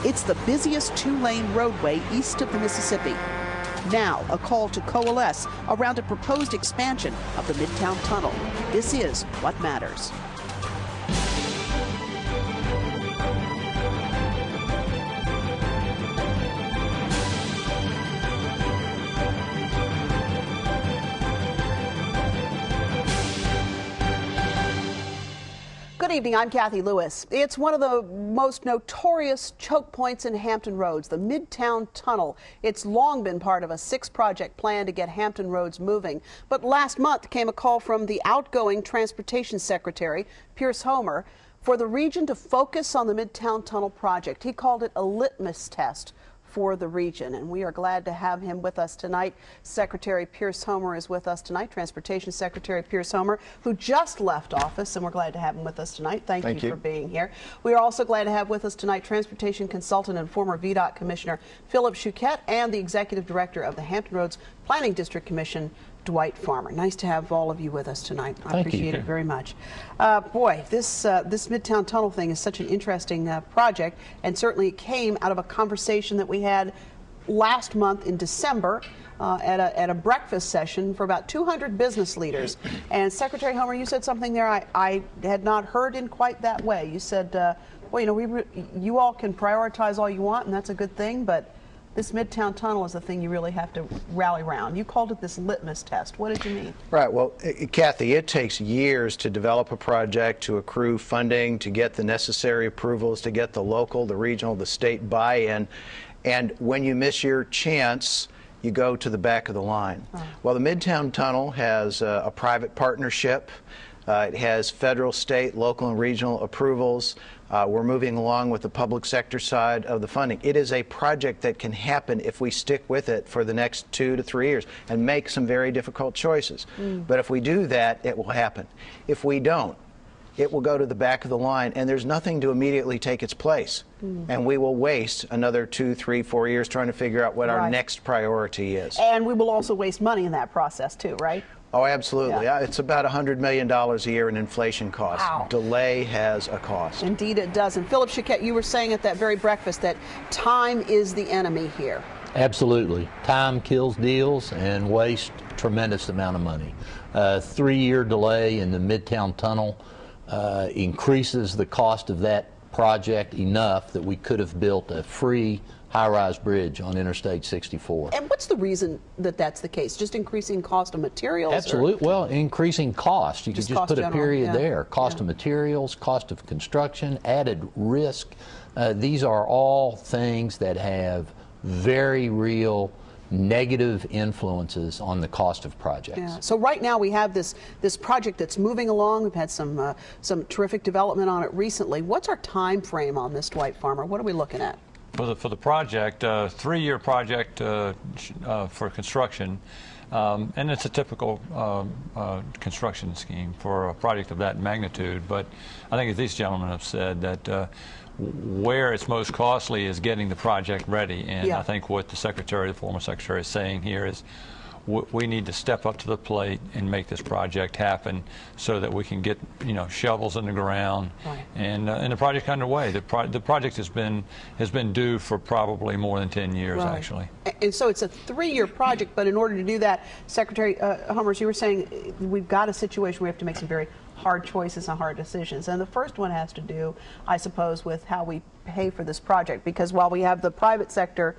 It's the busiest two-lane roadway east of the Mississippi. Now, a call to coalesce around a proposed expansion of the Midtown Tunnel. This is what matters. Good evening, I'm Cathy Lewis. It's one of the most notorious choke points in Hampton Roads, the Midtown Tunnel. It's long been part of a 6-project plan to get Hampton Roads moving. But last month came a call from the outgoing Transportation Secretary, Pierce Homer, for the region to focus on the Midtown Tunnel project. He called it a litmus test for the region, and we are glad to have him with us tonight. Secretary Pierce Homer is with us tonight, Transportation Secretary Pierce Homer, who just left office, and we're glad to have him with us tonight. Thank you for being here. We are also glad to have with us tonight Transportation Consultant and former VDOT Commissioner Philip Shucet and the Executive Director of the Hampton Roads Planning District Commission, Dwight. Nice to have all of you with us tonight. I appreciate it very much. Boy, this Midtown Tunnel thing is such an interesting project, and certainly it came out of a conversation that we had last month in December at a breakfast session for about 200 business leaders. And Secretary Homer, you said something there I had not heard in quite that way. You said, well, you know, you all can prioritize all you want, and that's a good thing, but this Midtown Tunnel is the thing you really have to rally around. You called it this litmus test. What did you mean? Right. Well, Cathy, it takes years to develop a project, to accrue funding, to get the necessary approvals, to get the local, the regional, the state buy-in. And when you miss your chance, you go to the back of the line. Oh. Well, the Midtown Tunnel has a private partnership. It has federal, state, local, and regional approvals. We're moving along with the public sector side of the funding. It is a project that can happen if we stick with it for the next 2 to 3 years and make some very difficult choices. But if we do that, it will happen. If we don't, it will go to the back of the line, and there's nothing to immediately take its place. And we will waste another 2, 3, 4 years trying to figure out what our next priority is. And we will also waste money in that process too, right? Oh, absolutely. Yeah. It's about $100 million a year in inflation costs. Wow. Delay has a cost. Indeed it does. And Philip Shucet, you were saying at that very breakfast that time is the enemy here. Absolutely. Time kills deals and wastes a tremendous amount of money. 3-year delay in the Midtown Tunnel increases the cost of that project enough that we could have built a free high-rise bridge on Interstate 64. And what's the reason that that's the case? Just increasing cost of materials? Absolutely. Well, increasing cost. You could just put a period there. Cost of materials, cost of construction, added risk. These are all things that have very real negative influences on the cost of projects. Yeah. So right now we have this project that's moving along. We've had some terrific development on it recently. What's our time frame on this, Dwight Farmer? What are we looking at? For the project, 3-year project for construction, and it's a typical construction scheme for a project of that magnitude. But I think as these gentlemen have said, that where it's most costly is getting the project ready. And I think what the former secretary is saying here is we need to step up to the plate and make this project happen so that we can get, you know, shovels in the ground and the project underway. The project has been due for probably more than 10 years actually. And so it's a 3-year project, but in order to do that, Secretary Homer, you were saying we've got a situation where we have to make some very hard choices and hard decisions. And the first one has to do, I suppose, with how we pay for this project, because while we have the private sector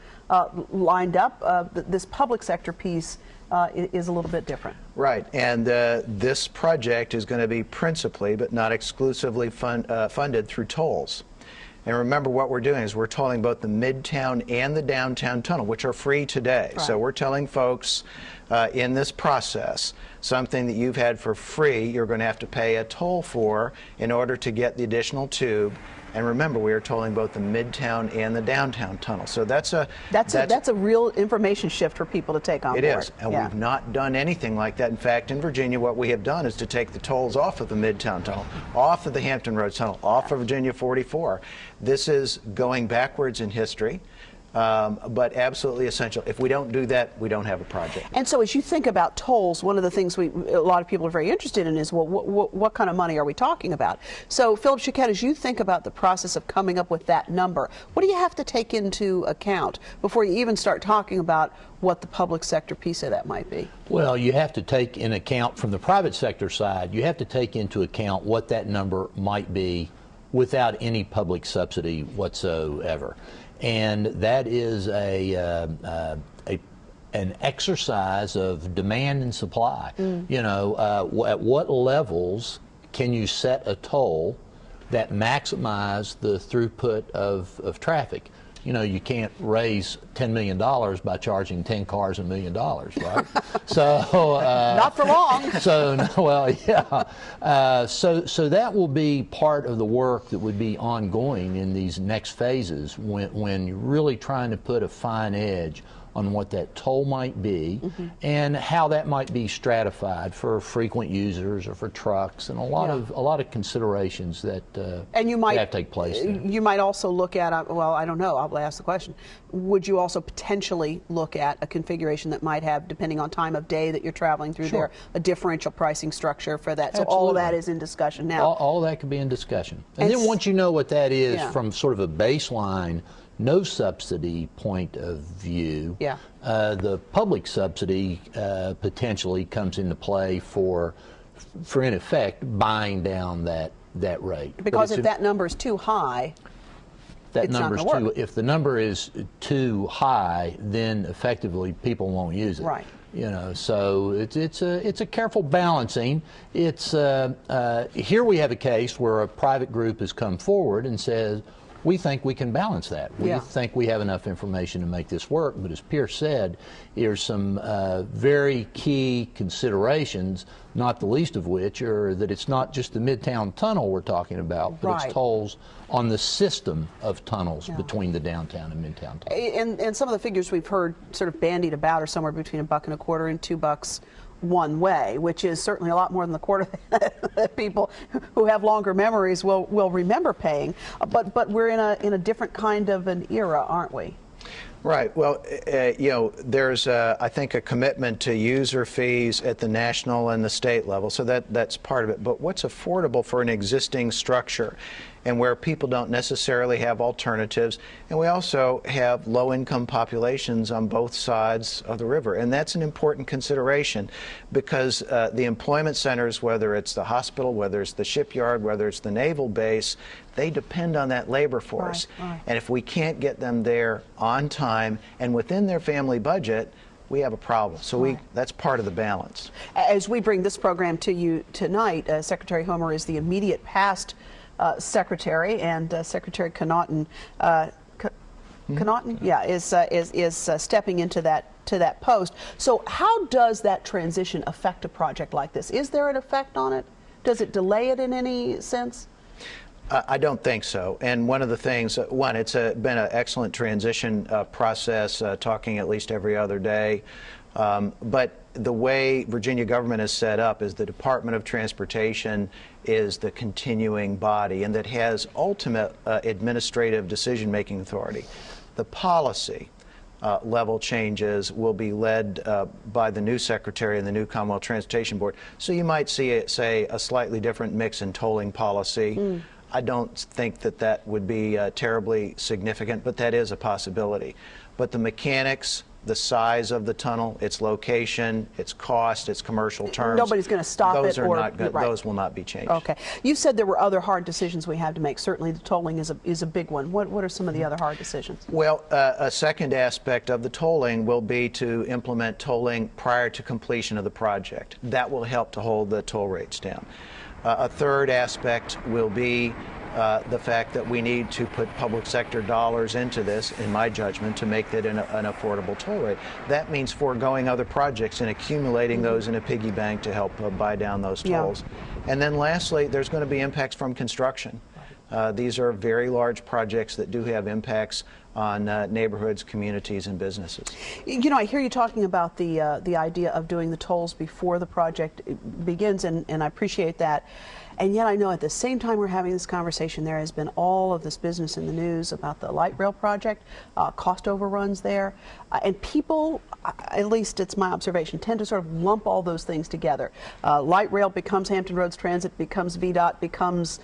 lined up, this public sector piece is a little bit different. Right, and this project is going to be principally, but not exclusively, funded through tolls. And remember, what we're doing is we're tolling both the Midtown and the Downtown Tunnel, which are free today. Right. So we're telling folks in this process, something that you've had for free, you're going to have to pay a toll for in order to get the additional tube. And remember, we are tolling both the Midtown and the Downtown Tunnel. So that's a real information shift for people to take on board. It is, and we've not done anything like that. In fact, in Virginia, what we have done is to take the tolls off of the Midtown Tunnel, off of the Hampton Roads Tunnel, off of Virginia 44. This is going backwards in history. but absolutely essential. If we don't do that, we don't have a project. And so as you think about tolls, one of the things a lot of people are very interested in is, well, what kind of money are we talking about? So Philip Shucet, as you think about the process of coming up with that number, what do you have to take into account before you even start talking about what the public sector piece of that might be? Well, you have to take in account, from the private sector side, you have to take into account what that number might be without any public subsidy whatsoever. And that is an exercise of demand and supply. You know, at what levels can you set a toll that maximize the throughput of traffic? You know, you can't raise $10 million by charging 10 cars $1 million, right? So not for long. So well, yeah. So that will be part of the work that would be ongoing in these next phases when you're really trying to put a fine edge on what that toll might be and how that might be stratified for frequent users or for trucks, and a lot of considerations that and you might have to take place there. You might also look at, well, I don't know, I'll ask the question, would you also potentially look at a configuration that might have, depending on time of day that you're traveling through there, a differential pricing structure for that? So all of that is in discussion now. All of that could be in discussion. And then once you know what that is from sort of a baseline, no subsidy point of view, the public subsidy potentially comes into play for in effect buying down that rate. Because if that number is too high, if the number is too high, then effectively people won't use it. Right. You know, so it's a careful balancing. It's here we have a case where a private group has come forward and says, we think we can balance that. We think we have enough information to make this work. But as Pierce said, here's some very key considerations, not the least of which are that it's not just the Midtown Tunnel we're talking about, but it's tolls on the system of tunnels between the downtown and Midtown Tunnel. And some of the figures we've heard sort of bandied about are somewhere between $1.25 and $2 one way, which is certainly a lot more than the quarter that people who have longer memories will remember paying. But we're in a different kind of an era, aren't we? Right. Well, you know, there's, I think, a commitment to user fees at the national and the state level, so that's part of it. But what's affordable for an existing structure and where people don't necessarily have alternatives, and we also have low-income populations on both sides of the river, and that's an important consideration because the employment centers, whether it's the hospital, whether it's the shipyard, whether it's the naval base, they depend on that labor force. And if we can't get them there on time and within their family budget, we have a problem. So that's part of the balance. As we bring this program to you tonight, Secretary Homer is the immediate past secretary, and Secretary Connaughton, is stepping into that post. So how does that transition affect a project like this? Is there an effect on it? Does it delay it in any sense? I don't think so. And one of the things, it's been an excellent transition process, talking at least every other day. But the way Virginia government is set up is the Department of Transportation is the continuing body, and that has ultimate administrative decision-making authority. The policy level changes will be led by the new secretary and the new Commonwealth Transportation Board. So you might see, say, a slightly different mix in tolling policy. I don't think that would be terribly significant, but that is a possibility. But the mechanics, the size of the tunnel, its location, its cost, its commercial terms, nobody's going to stop those it. Those will not be changed. Okay. You said there were other hard decisions we have to make. Certainly the tolling is a big one. What are some of the other hard decisions? Well, a second aspect of the tolling will be to implement tolling prior to completion of the project. That will help to hold the toll rates down. A third aspect will be the fact that we need to put public sector dollars into this, in my judgment, to make it an affordable toll rate. That means foregoing other projects and accumulating those in a piggy bank to help buy down those tolls. And then lastly, there's going to be impacts from construction. These are very large projects that do have impacts on neighborhoods, communities, and businesses. You know, I hear you talking about the idea of doing the tolls before the project begins, and I appreciate that. And yet I know at the same time we're having this conversation, there has been all of this business in the news about the light rail project, cost overruns there, and people, at least it's my observation, tend to sort of lump all those things together. Light rail becomes Hampton Roads Transit, becomes VDOT, becomes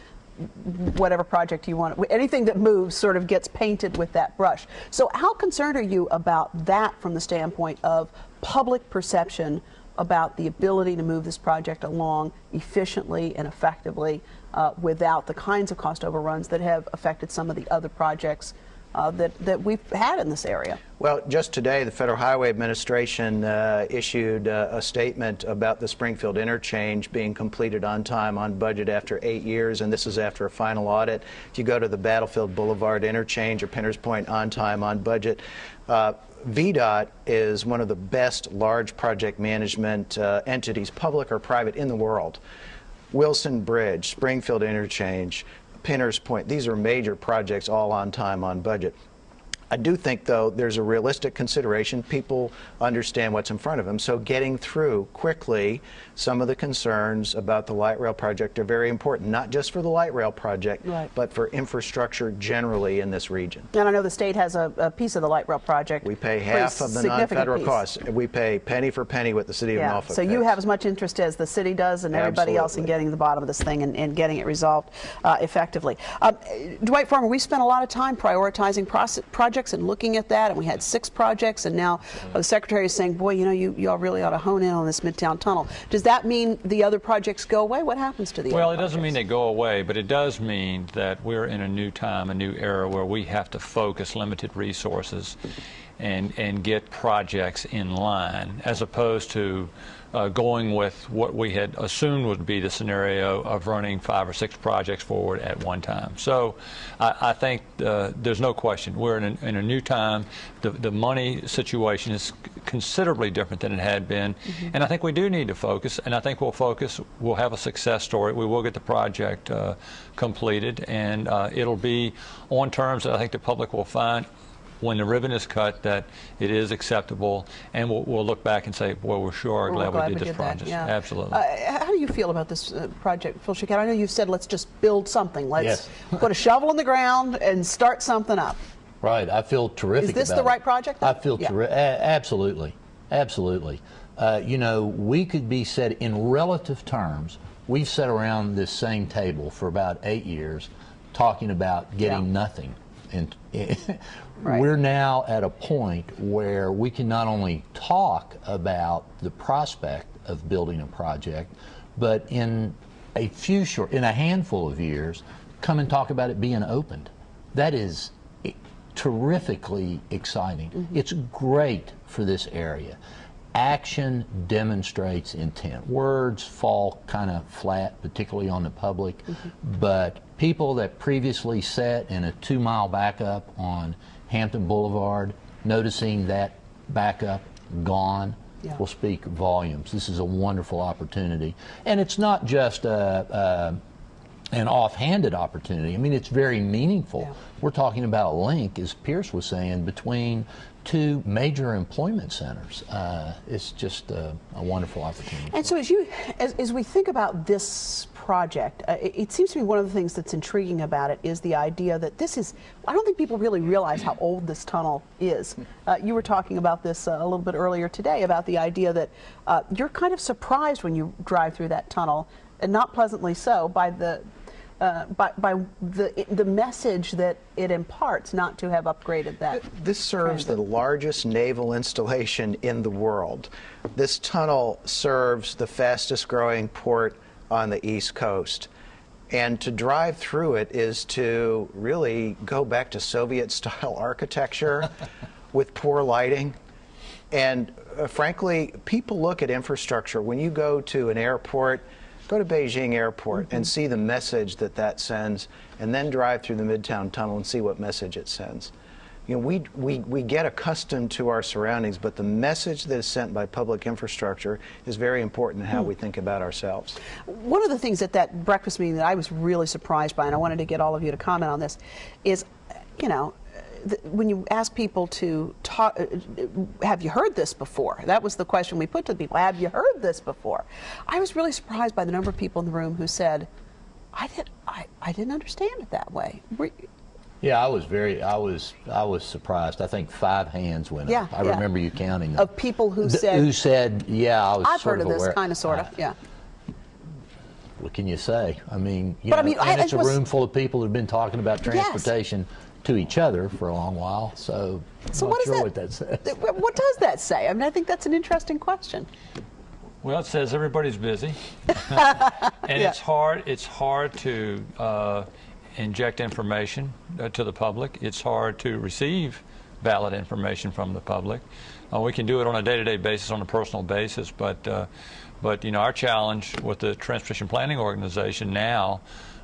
whatever project you want. Anything that moves sort of gets painted with that brush. So how concerned are you about that from the standpoint of public perception about the ability to move this project along efficiently and effectively without the kinds of cost overruns that have affected some of the other projects that we've had in this area? Well, just today, the Federal Highway Administration issued a statement about the Springfield interchange being completed on time, on budget after 8 years, and this is after a final audit. If you go to the Battlefield Boulevard interchange or Pinner's Point, on time, on budget. VDOT is one of the best large project management entities, public or private, in the world. Wilson Bridge, Springfield interchange, Pinner's Point, these are major projects, all on time, on budget. I do think, though, there's a realistic consideration. People understand what's in front of them, so getting through quickly some of the concerns about the light rail project are very important, not just for the light rail project, right, but for infrastructure generally in this region. And I know the state has a piece of the light rail project. We pay half of the non-federal costs. We pay penny for penny what the city of Norfolk so pays. you have as much interest as the city does and everybody else in getting to the bottom of this thing and getting it resolved effectively. Dwight Farmer, we spent a lot of time prioritizing projects and looking at that, and we had 6 projects, and now the Secretary is saying, boy, you know, you all really ought to hone in on this Midtown Tunnel. Does that mean the other projects go away? What happens to the other projects? Well, it doesn't mean they go away, but it does mean that we're in a new time, a new era where we have to focus limited resources and get projects in line, as opposed to going with what we had assumed would be the scenario of running 5 or 6 projects forward at one time. So I think there's no question we're in a new time. The money situation is considerably different than it had been, and I think we do need to focus, and I think we'll have a success story. We will get the project completed, and it'll be on terms that I think the public will find when the ribbon is cut that it is acceptable, and we'll look back and say, boy, we're sure glad we did this project. Yeah. Absolutely. How do you feel about this project, Phil Shucet? I know you've said let's just build something. Let's put a shovel in the ground and start something up. Right. I feel terrific about it. Is this the right project, though? I feel absolutely. Absolutely. You know, we could be said in relative terms, we've sat around this same table for about 8 years talking about getting nothing. And we're now at a point where we can not only talk about the prospect of building a project, but in a handful of years, come and talk about it being opened. That is terrifically exciting. It's great for this area. Action demonstrates intent. Words fall kind of flat, particularly on the public, but people that previously sat in a 2-mile backup on Hampton Boulevard, noticing that backup gone, will speak volumes. This is a wonderful opportunity. And it's not just an offhanded opportunity. I mean, it's very meaningful. We're talking about a link, as Pierce was saying, between 2 major employment centers. It's just a wonderful opportunity. And so as we think about this project, it seems to me one of the things that's intriguing about it is the idea that this is, I don't think people really realize how old this tunnel is. You were talking about this a little bit earlier today, about the idea that you're kind of surprised when you drive through that tunnel, and not pleasantly so, by the message that it imparts not to have upgraded that. This serves the largest naval installation in the world. This tunnel serves the fastest growing port on the East Coast. And to drive through it is to really go back to Soviet-style architecture with poor lighting. And frankly, people look at infrastructure. When you go to an airport, go to Beijing Airport and see the message that sends, and then drive through the Midtown Tunnel and see what message it sends. you know, we get accustomed to our surroundings, but the message that is sent by public infrastructure is very important in how we think about ourselves. One of the things at that breakfast meeting that I was really surprised by, and I wanted to get all of you to comment on this, is, you know, when you ask people to talk, have you heard this before? That was the question we put to people. Have you heard this before? I was really surprised by the number of people in the room who said, I didn't understand it that way. Yeah, I was surprised. I think 5 hands went up. I remember you counting them. Of people who said, yeah, I was I've sort heard of this, aware. kind of, sort of, yeah. What can you say? I mean, you But know, I mean, and it's a room full of people who've been talking about transportation to each other for a long while, so I'm not sure what that says. What does that say? I mean, I think that's an interesting question. Well, it says everybody's busy, and it's hard to inject information to the public. It's hard to receive valid information from the public. We can do it on a day-to-day basis, on a personal basis, but you know, our challenge with the Transportation Planning Organization now,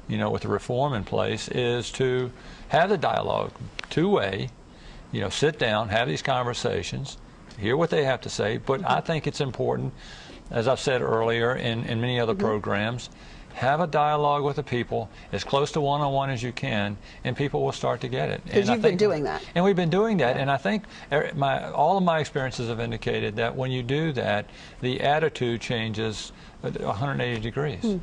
you know, with the reform in place, is to have the dialogue, two-way, you know, sit down, have these conversations, hear what they have to say. But I think it's important, as I've said earlier in many other programs, have a dialogue with the people as close to one-on-one as you can, and people will start to get it. Because you've been doing that. And we've been doing that, and I think all of my experiences have indicated that when you do that, the attitude changes 180 degrees.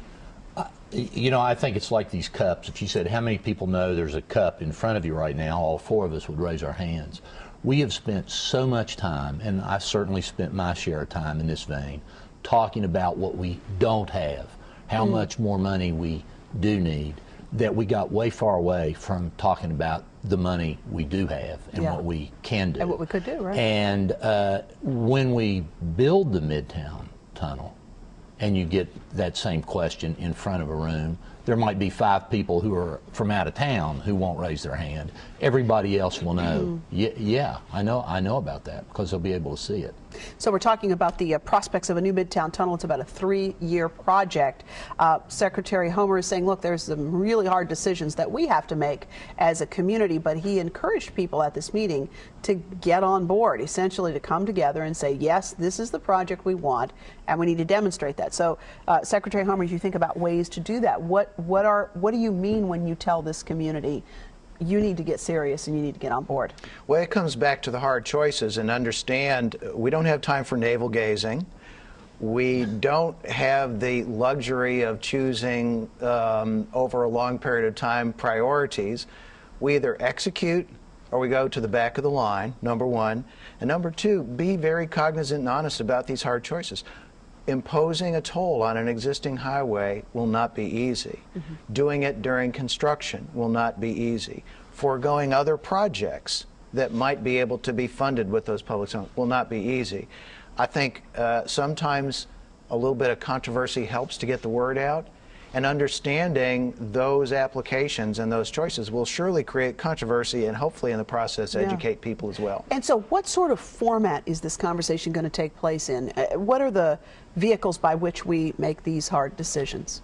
You know, I think it's like these cups. If you said, how many people know there's a cup in front of you right now, all 4 of us would raise our hands. We have spent so much time, and I certainly spent my share of time in this vein, talking about what we don't have, how much more money we do need, that we got way far away from talking about the money we do have and what we can do. And what we could do, right? And when we build the Midtown Tunnel, and you get that same question in front of a room, there might be 5 people who are from out of town who won't raise their hand. Everybody else will know, yeah, I know about that, because they'll be able to see it. So we're talking about the prospects of a new Midtown Tunnel. It's about a 3-year project. Secretary Homer is saying, look, there's some really hard decisions that we have to make as a community, but he encouraged people at this meeting to get on board, essentially to come together and say, yes, this is the project we want, and we need to demonstrate that. So Secretary Homer, as you think about ways to do that, what do you mean when you tell this community you need to get serious and you need to get on board? Well, it comes back to the hard choices, and understand we don't have time for navel gazing. We don't have the luxury of choosing over a long period of time priorities. We either execute or we go to the back of the line, number one. And number two, be very cognizant and honest about these hard choices. Imposing a toll on an existing highway will not be easy. Doing it during construction will not be easy. Foregoing other projects that might be able to be funded with those public funds will not be easy. I think sometimes a little bit of controversy helps to get the word out, and understanding those applications and those choices will surely create controversy and hopefully in the process educate people as well. And so what sort of format is this conversation going to take place in? What are the vehicles by which we make these hard decisions?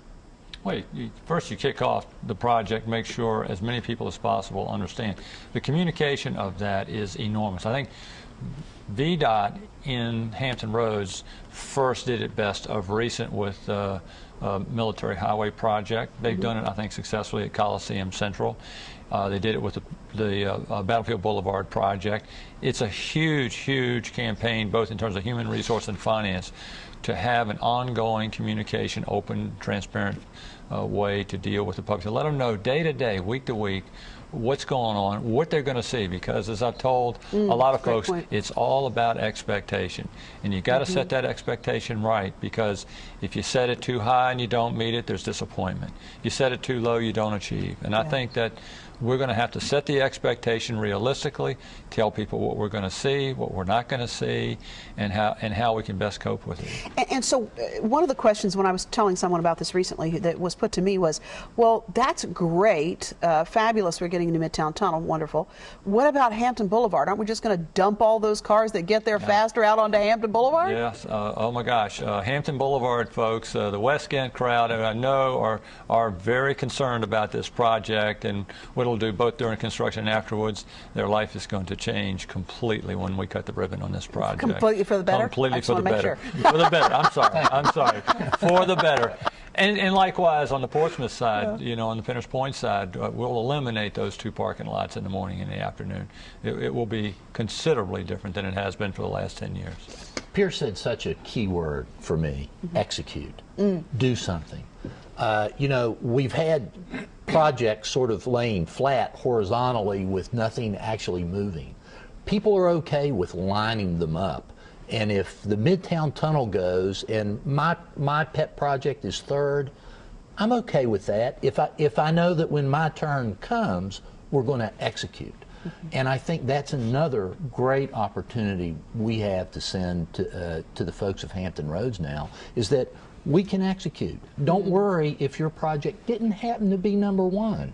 Well, first you kick off the project, make sure as many people as possible understand. The communication of that is enormous. I think VDOT in Hampton Roads first did it best of recent with military highway project. They've done it, I think, successfully at Coliseum Central. They did it with the Battlefield Boulevard project. It's a huge, huge campaign, both in terms of human resource and finance, to have an ongoing communication, open, transparent way to deal with the public. To let them know day to day, week to week, what's going on, what they're going to see, because as I've told a lot of folks, it's all about expectation. And you've got to set that expectation right, because if you set it too high and you don't meet it, there's disappointment. You set it too low, you don't achieve. And I think that we're going to have to set the expectation realistically, tell people what we're going to see, what we're not going to see, and how we can best cope with it. And so one of the questions when I was telling someone about this recently that was put to me was, well, that's great, fabulous, we're getting into Midtown Tunnel, wonderful. What about Hampton Boulevard? Aren't we just going to dump all those cars that get there faster out onto Hampton Boulevard? Yes, oh my gosh, Hampton Boulevard folks, the West End crowd, I know are very concerned about this project and would what it'll do both during construction and afterwards, their life is going to change completely when we cut the ribbon on this project. Completely for the better? Completely for the better. Sure. For the better. I'm sorry. For the better. And likewise on the Portsmouth side, you know, on the Finners Point side, we'll eliminate those 2 parking lots in the morning and the afternoon. It will be considerably different than it has been for the last 10 years. Pierce said such a key word for me, execute, do something. You know, we've had projects sort of laying flat horizontally with nothing actually moving. People are okay with lining them up. And if the Midtown Tunnel goes and my pet project is 3rd, I'm okay with that if I know that when my turn comes, we're going to execute. And I think that's another great opportunity we have to send to the folks of Hampton Roads now, is that we can execute. Don't worry if your project didn't happen to be number 1.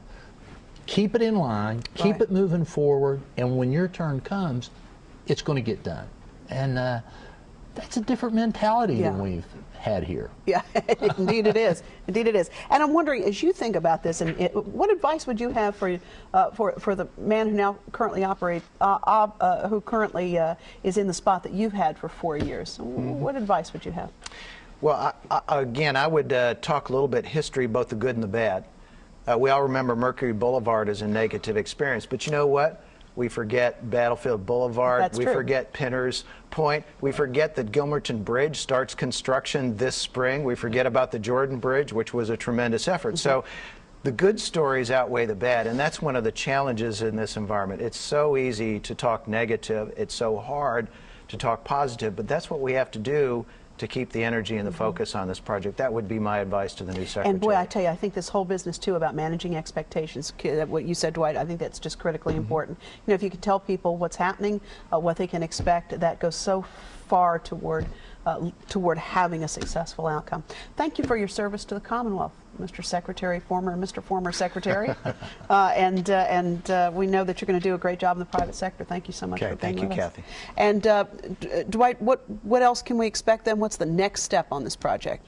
Keep it in line, keep it moving forward, and when your turn comes, it's going to get done. And that's a different mentality than we've had here. Yeah, indeed it is. Indeed it is. And I'm wondering, as you think about this, and what advice would you have for the man who now currently who currently is in the spot that you've had for 4 years? What advice would you have? Well, again, I would talk a little bit history, both the good and the bad. We all remember Mercury Boulevard as a negative experience, but you know what? We forget Battlefield Boulevard. That's we true. forget Pinners Point. We forget that Gilmerton Bridge starts construction this spring. We forget about the Jordan Bridge, which was a tremendous effort. So the good stories outweigh the bad, and that's one of the challenges in this environment. It's so easy to talk negative. It's so hard to talk positive, but that's what we have to do to keep the energy and the focus on this project. That would be my advice to the new secretary. And boy, I tell you, I think this whole business too about managing expectations, what you said, Dwight, I think that's just critically important. You know, if you can tell people what's happening, what they can expect, that goes so far toward having a successful outcome. Thank you for your service to the Commonwealth, Mr. Secretary, Mr. Former Secretary, and we know that you're going to do a great job in the private sector. Thank you so much for being with us. Thank you, Kathy. And Dwight, what else can we expect then? What's the next step on this project?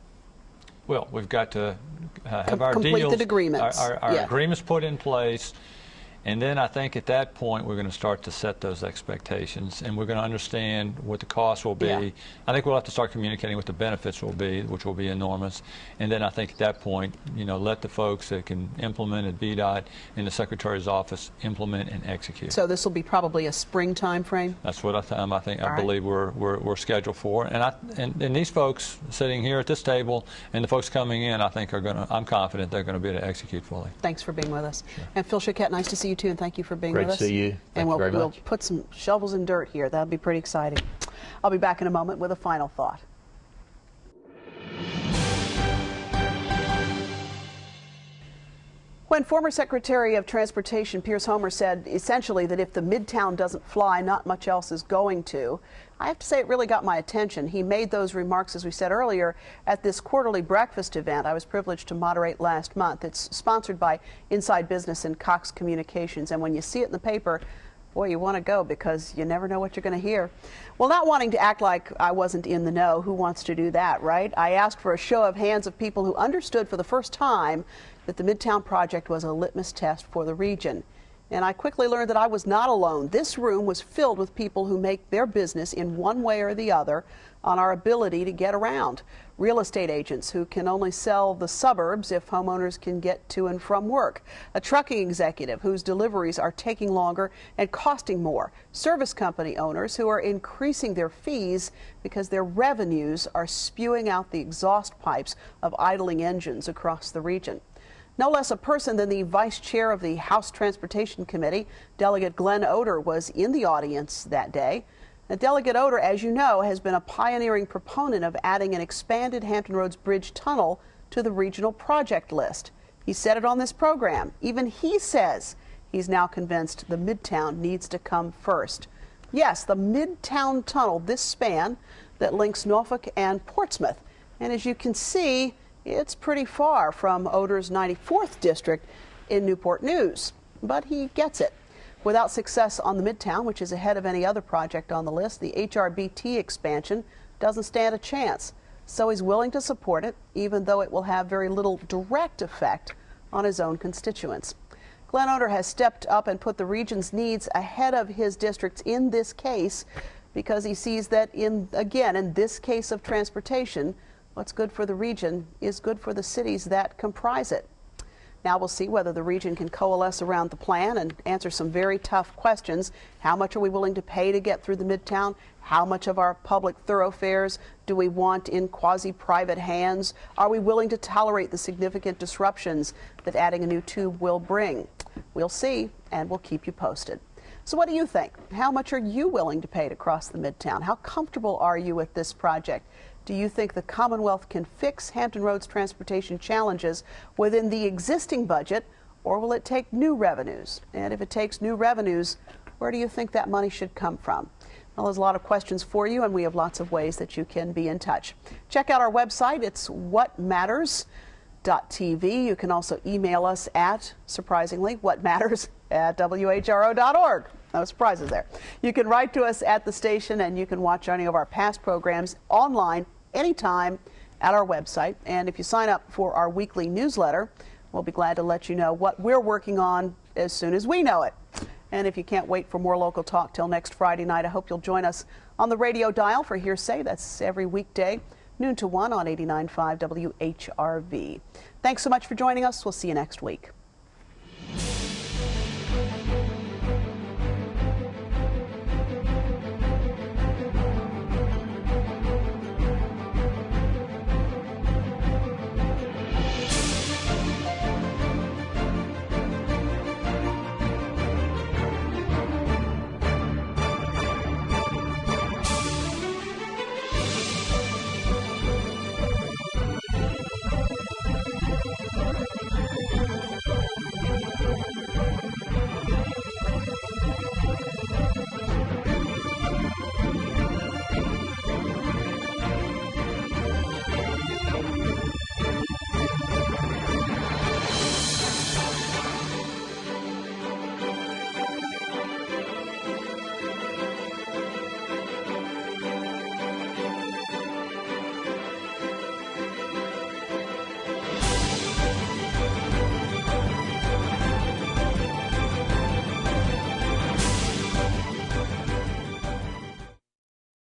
Well, we've got to have our complete deals, the agreements. our agreements put in place. And then I think at that point we're going to start to set those expectations, and we're going to understand what the costs will be. Yeah. I think we'll have to start communicating what the benefits will be, which will be enormous. And then I think at that point, you know, let the folks that can implement at VDOT in the Secretary's office implement and execute. So this will be probably a spring time frame? That's what I believe we're scheduled for. And these folks sitting here at this table and the folks coming in, I think I'm confident they're going to be able to execute fully. Thanks for being with us. Sure. And Phil Shucet, nice to see you too, and thank you for being Great with us. Great to see you. And Thank you very we'll much. put some shovels in dirt here. That'll be pretty exciting. I'll be back in a moment with a final thought. When former Secretary of Transportation Pierce Homer said essentially that if the Midtown doesn't fly, not much else is going to, I have to say it really got my attention. He made those remarks, as we said earlier, at this quarterly breakfast event I was privileged to moderate last month. It's sponsored by Inside Business and Cox Communications, and when you see it in the paper, boy, you want to go because you never know what you're going to hear. Well, not wanting to act like I wasn't in the know, who wants to do that, right? I asked for a show of hands of people who understood for the first time that the Midtown project was a litmus test for the region. And I quickly learned that I was not alone. This room was filled with people who make their business in one way or the other on our ability to get around. Real estate agents who can only sell the suburbs if homeowners can get to and from work. A trucking executive whose deliveries are taking longer and costing more. Service company owners who are increasing their fees because their revenues are spewing out the exhaust pipes of idling engines across the region. No less a person than the vice chair of the House Transportation Committee, Delegate Glenn Oder, was in the audience that day. Now, Delegate Oder, as you know, has been a pioneering proponent of adding an expanded Hampton Roads Bridge tunnel to the regional project list. He said it on this program. Even he says he's now convinced the Midtown needs to come first. Yes, the Midtown Tunnel, this span that links Norfolk and Portsmouth. And as you can see, it's pretty far from Oder's 94th district in Newport News, but he gets it. Without success on the Midtown, which is ahead of any other project on the list, the HRBT expansion doesn't stand a chance. So he's willing to support it, even though it will have very little direct effect on his own constituents. Glenn Oder has stepped up and put the region's needs ahead of his district's in this case because he sees that in this case of transportation, what's good for the region is good for the cities that comprise it. Now we'll see whether the region can coalesce around the plan and answer some very tough questions. How much are we willing to pay to get through the Midtown? How much of our public thoroughfares do we want in quasi-private hands? Are we willing to tolerate the significant disruptions that adding a new tube will bring? We'll see, and we'll keep you posted. So what do you think? How much are you willing to pay to cross the Midtown? How comfortable are you with this project? Do you think the Commonwealth can fix Hampton Roads transportation challenges within the existing budget, or will it take new revenues? And if it takes new revenues, where do you think that money should come from? Well, there's a lot of questions for you, and we have lots of ways that you can be in touch. Check out our website. It's whatmatters.tv. You can also email us at, surprisingly, whatmatters@whro.org. No surprises there. You can write to us at the station, and you can watch any of our past programs online anytime at our website. And if you sign up for our weekly newsletter, we'll be glad to let you know what we're working on as soon as we know it. And if you can't wait for more local talk till next Friday night, I hope you'll join us on the radio dial for Hearsay. That's every weekday, noon to 1 on 89.5 WHRV. Thanks so much for joining us. We'll see you next week.